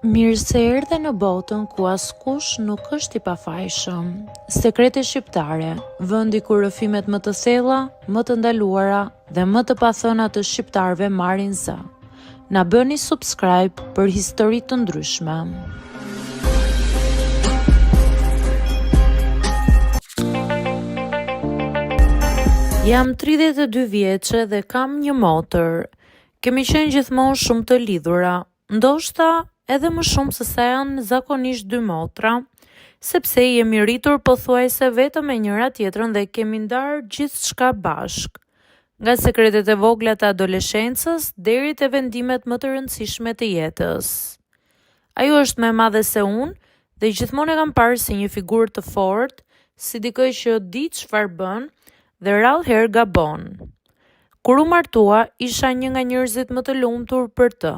Mirë se erdhe në botën ku askush nuk është i pafajshëm. Sekrete shqiptare, vendi ku rrëfimet më të thella, më të ndaluara dhe më të pathëna të shqiptarëve marrin zë. Na bëni subscribe për histori të ndryshme. Jam 32 vjeçe dhe kam një motër. Kemi qenë gjithmonë shumë të lidhura, ndoshta edhe më shumë se sa janë zakonisht dy motra, sepse jemi rritur pothuajse vetëm me njëra tjetrën dhe kemi ndarë gjithçka bashk, nga sekretet e vogla të adoleshencës deri te vendimet më të rëndësishme të jetës. Ajo është më e madhe se unë dhe gjithmonë e kam parë si një figurë të fortë, si dikë që di çfarë bën dhe rrallëherë gabon. Kur u martua, isha një nga njerëzit më të lumtur për të.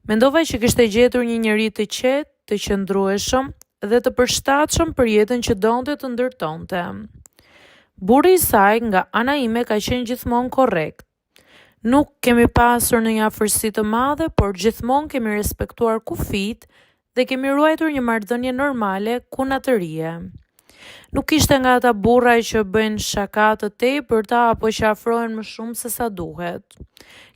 Mendova që kishte gjetur një njeri të qetë, të qëndrueshëm dhe të përshtatshëm për jetën që donte të ndërtonte. Burri i saj nga ana ime ka qenë gjithmonë korrekt. Nuk kemi pasur në një afërsi të madhe, por gjithmonë kemi respektuar kufijtë dhe kemi ruajtur një marrëdhënie normale kunatërie. Nuk ishte nga ata burra që bëjnë shaka të tepërta apo që afrohen më shumë se sa duhet.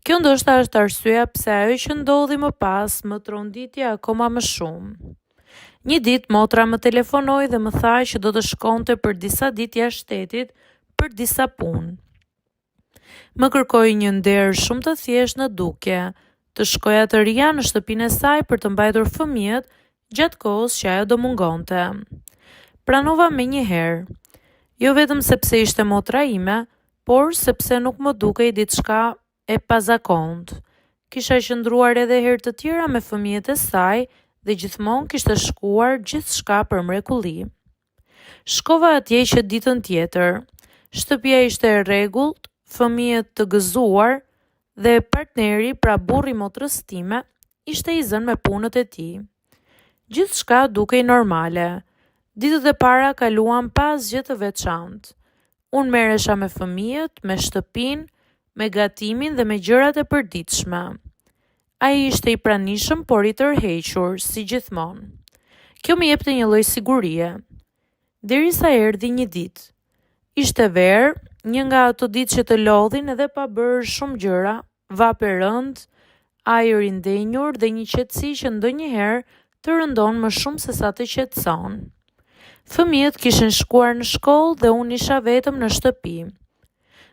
Kjo ndoshta është arsyeja pse ajo që ndodhi më pas më tronditi akoma më shumë. Një ditë motra më telefonoi dhe më tha që do të shkonte për disa ditë jashtë shtetit për disa punë. Më kërkoi një nder shumë të thjeshtë në dukje, të shkoja të rija në shtëpinë e saj për të mbajtur fëmijët gjatë kohës që ajo do mungonte. Pranova menjëherë, jo vetëm sepse ishte motra ime, por sepse nuk më dukej diçka e pazakontë. Kisha qëndruar edhe herë të tjera me fëmijët e saj dhe gjithmonë kishte shkuar gjithçka për mrekulli. Shkova atje që ditën tjetër. Shtëpia ishte e rregullt, fëmijët të gëzuar dhe partneri, pra burri i motrës time, ishte i zënë me punët e tij. Gjithçka dukej normale. Ditët e para kaluan pa asgjë të veçantë. Unë merresha me fëmijët, me shtëpinë, me gatimin dhe me gjërat e përditshme. Ai ishte i pranishëm por i tërhequr, si gjithmonë. Kjo më jepte një lloj sigurie. Derisa erdhi një ditë. Ishte verë, një nga ato ditë që të lodhin edhe pa bërë shumë gjëra, vape rënd, ajër i ndenjur dhe një qetësi që ndonjëherë të rëndon më shumë se sa të qetëson. Fëmijët kishin shkuar në shkollë dhe unë isha vetëm në shtëpi.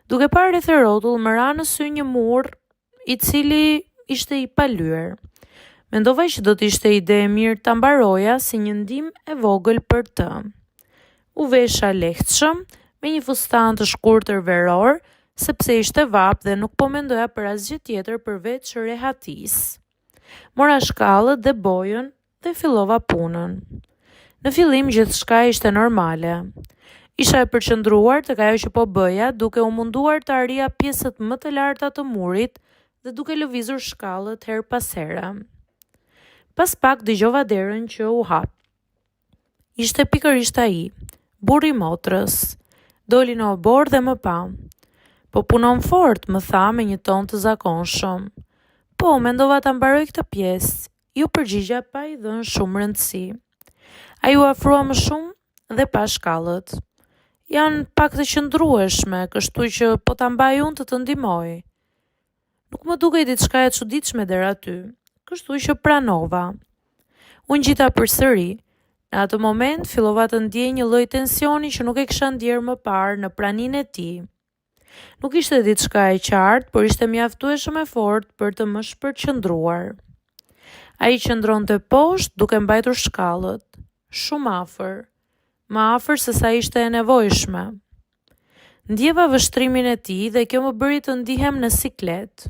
Duke parë rreth e rrotull, më ra në sy një murr i cili ishte i palyer. Mendova që do të ishte ide e mirë ta mbaroja si një ndihmë e vogël për të. U vesha lehtëshëm me një fustan të shkurtër veror, sepse ishte vap dhe nuk po mendoja për asgjë tjetër përveç rehatisë. Mora shkallët dhe bojën dhe fillova punën. Në fillim gjithçka ishte normale. Isha e përqendruar tek ajo që po bëja, duke u munduar të arrija pjesët më të larta të murit dhe duke lëvizur shkallët her pas here. Pas pak dëgjova derën që u hap. Ishte pikërisht ai, burri i motrës. Doli në obor dhe më pa. Po punon fort, më tha me një ton të zakonshëm. Po, mendova ta mbaroj këtë pjesë. Ju përgjigja pa i dhënë shumë rëndësi. Ai u afrua më shumë dhe pa shkallët. Janë pak të qëndrueshme, kështu që po ta mbaj unë të ndihmoj. Nuk më dukej diçka e çuditshme deri aty, kështu që pranova. Unë gjita përsëri. Në atë moment fillova të ndjej një lloj tensioni që nuk e kisha ndjerë më parë në praninë e tij. Nuk ishte diçka e qartë, por ishte mjaftueshëm e fortë për të më shpërqendruar. Ai qëndronte poshtë duke mbajtur shkallët. Shumë afër, më afër se sa ishte e nevojshme. Ndjeva vështrimin e tij dhe kjo më bëri të ndihem në siklet.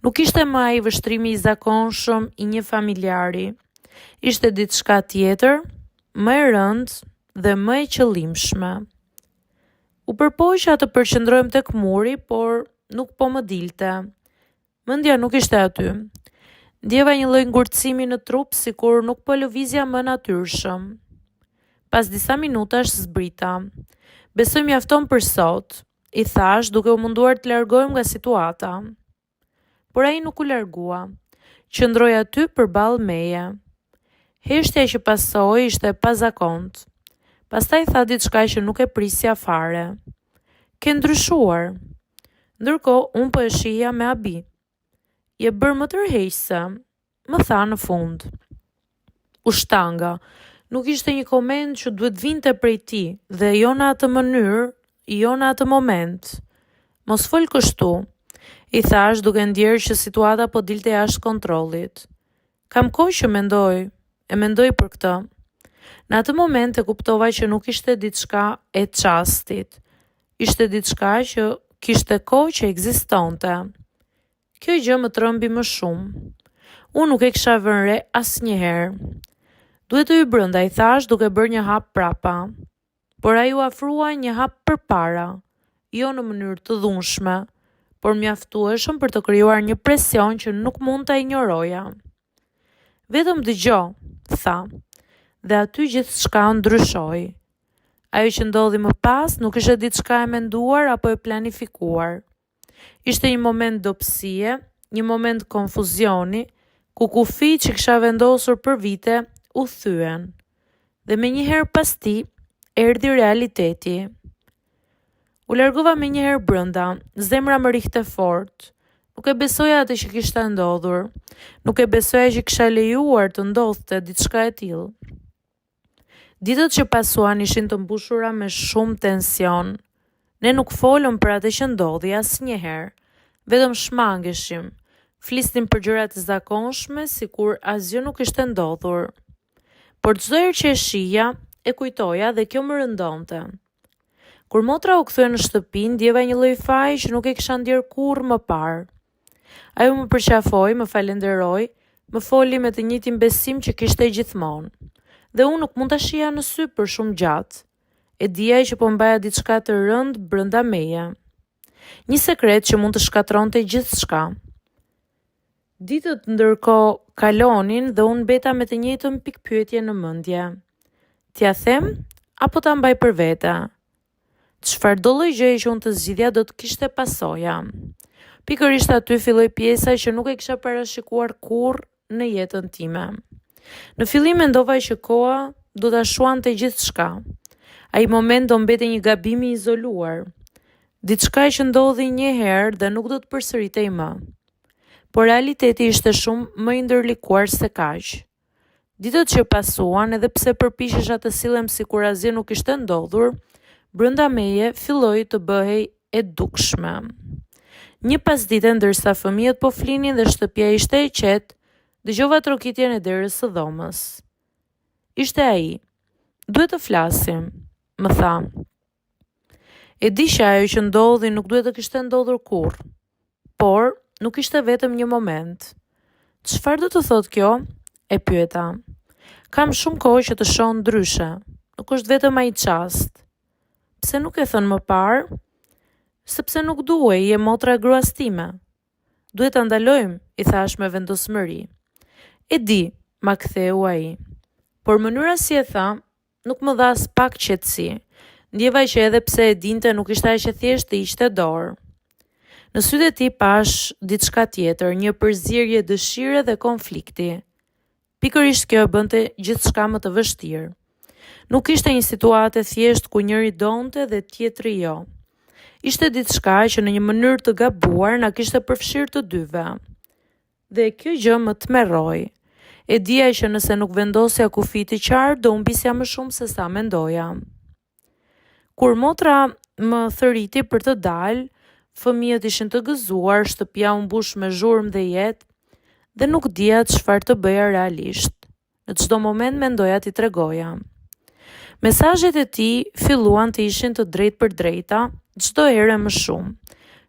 Nuk ishte më ai vështrimi i zakonshëm i një familjari. Ishte diçka tjetër, më e rëndë dhe më e qëllimshme. U përpoqja të përqendrohem tek muri, por nuk po më dilte. Mendja nuk ishte aty. Ndjeva një lloj ngurtësimi në trup, sikur nuk po lëvizja më natyrshëm. Pas disa minutash zbrita. Besoj mjafton për sot, i thash duke u munduar të largohem nga situata. Por ai nuk u largua. Qëndroi aty përballë meje. Heshtja që pasoi ishte pazakont. Pastaj tha diçka që nuk e prisja fare. Ke ndryshuar. Ndërkohë, unë po e shihja me abi. Je bërë më tërheqëse, më tha në fund. U shtanga. Nuk ishte një koment që duhet vinte prej ti dhe jo në atë mënyrë, jo në atë moment. Mos fol kështu, i thash duke ndjerë që situata po dilte jashtë kontrollit. Kam kohë që mendoj për këtë. Në atë moment e kuptova që nuk ishte diçka e çastit. Ishte diçka që kishte kohë që ekzistonte. Kjo gjë më trëmbi më shumë. Unë nuk e kisha vënë re asnjëherë. Duhet të hy brenda, i thash duke bërë një hap prapa. Por ai u afrua një hap përpara, jo në mënyrë të dhunshme, por mjaftueshëm për të krijuar një presion që nuk mund ta injoroja. Vetëm dëgjo, tha, dhe aty gjithçka ndryshoi. Ajo që ndodhi më pas nuk ishte diçka e menduar apo e planifikuar. Ishte një moment dobësie, një moment konfuzioni, ku kufit që kisha vendosur për vite u thyen. Dhe menjëherë pas ti, erdhi realiteti. U largova menjëherë brenda, zemra më rihte fort. Nuk e besoja atë që kishte ndodhur. Nuk e besoja që kisha lejuar të ndodhte diçka e tillë. Ditët që pasuan ishin të mbushura me shumë tension. Ne nuk folëm për atë që ndodhi asnjëherë, vetëm shmangeshim. Flisnim për gjëra të zakonshme, sikur asgjë nuk ishte ndodhur. Por çdo herë që e shihja, e kujtoja dhe kjo më rëndonte. Kur motra u kthye në shtëpi, ndjeva një lloj faji që nuk e kisha ndjer kurrë më parë. Ajo më përqafoi, më falenderoi, më foli me të njëjtin besim që kishte gjithmonë. Dhe unë nuk mund ta shihja në sy për shumë gjatë. E dija që po mbaja diçka të rëndë brenda meje. Një sekret që mund të shkatronte gjithçka. Ditët ndërkohë kalonin dhe unë mbeta me të njëjtën pikpyetje në mendje. T'ja them apo ta mbaj për vete? Çfarë do lloj gjëje që unë të zgjidhja do të kishte pasoja. Pikërisht aty filloi pjesa që nuk e kisha parashikuar kurrë në jetën time. Në fillim mendova që koha do ta shuante gjithçka. Ai moment do mbete një gabim i izoluar. Diçka që ndodhi një herë dhe nuk do të përsëritej më. Por realiteti ishte shumë më i ndërlikuar se kaq. Ditët që pasuan, edhe pse përpiqesha të sillem sikur asgjë nuk ishte ndodhur, brenda meje filloi të bëhej e dukshme. Një pasdite ndërsa fëmijët po flinin dhe shtëpia ishte e qetë, dëgjova trokitjen e derës së dhomës. Ishte ai. Duhet të flasim, më tha. E disha ajo që ndodhi nuk duhet të kishte ndodhur kurrë, por nuk ishte vetëm një moment. Çfarë do të thotë kjo? E pyeta. Kam shumë kohë që të shoh ndryshe. Nuk është vetëm ai çast. Pse nuk e thën më parë? Sepse nuk duhej, je motra e gruas time. Duhet ta ndalojmë, i thash me vendosmëri. E di, ma ktheu ai. Por mënyra si e tha, nuk më dha as pak qetësi. Ndjeva që edhe pse e dinte nuk ishte aq e thjeshtë të hiqte dorë. Në sytë e tij pash diçka tjetër, një përzierje dëshire dhe konflikti. Pikërisht kjo e bënte gjithçka më të vështirë. Nuk ishte një situatë e thjeshtë ku njëri donte dhe tjetri jo. Ishte diçka që në një mënyrë të gabuar na kishte përfshirë të dyve. Dhe kjo gjë më tmerroi. E dija që nëse nuk vendosja kufit të qartë, do humbisja më shumë se sa mendoja. Kur motra më thëriti për të dalë, fëmijët ishin të gëzuar, shtëpia u mbush me zhurmë dhe jetë, dhe nuk dija çfarë të bëja realisht. Në çdo moment mendoja t'i tregoja. Mesazhet e tij filluan të ishin të drejtë për drejta, çdo herë më shumë.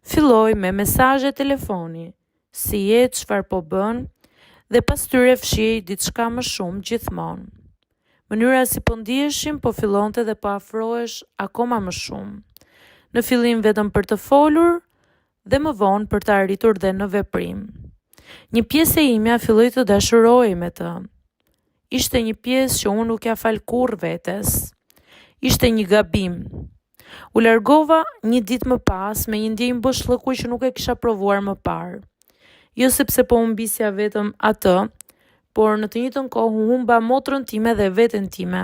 Filloi me mesazhe telefoni, si je, çfarë po bën, dhe pas tyre fshihej diçka më shumë gjithmonë. Mënyra si po ndiheshim po fillonte dhe po afrohesh akoma më shumë. Në fillim vetëm për të folur dhe më vonë për të arritur dhe në veprim. Një pjesë e imja filloi të dashurohej me të. Ishte një pjesë që unë nuk ja fal kurrë vetes. Ishte një gabim. U largova një ditë më pas me një ndjenjë mboshllëku që nuk e kisha provuar më parë. Jo sepse po humbisja vetëm atë, por në të njëjtën kohë humba motrën time dhe veten time.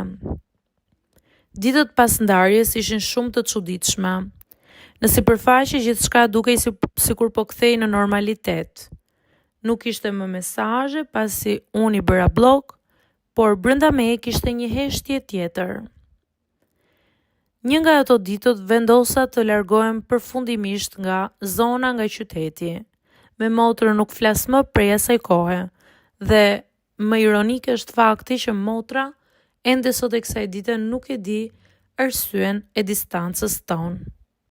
Ditët pas ndarjes ishin shumë të çuditshme. Në sipërfaqe gjithçka dukej sikur po kthehej në normalitet. Nuk ishte më mesazhe pasi unë I bëra blok, por brenda meje kishte një heshtje tjetër. Një nga ato ditët vendosa të largohem përfundimisht nga zona nga qyteti. Me motrën nuk flas më prej asaj kohe dhe më ironike është fakti që motra ende sot e kësaj dite nuk e di arsyen e distancës tonë.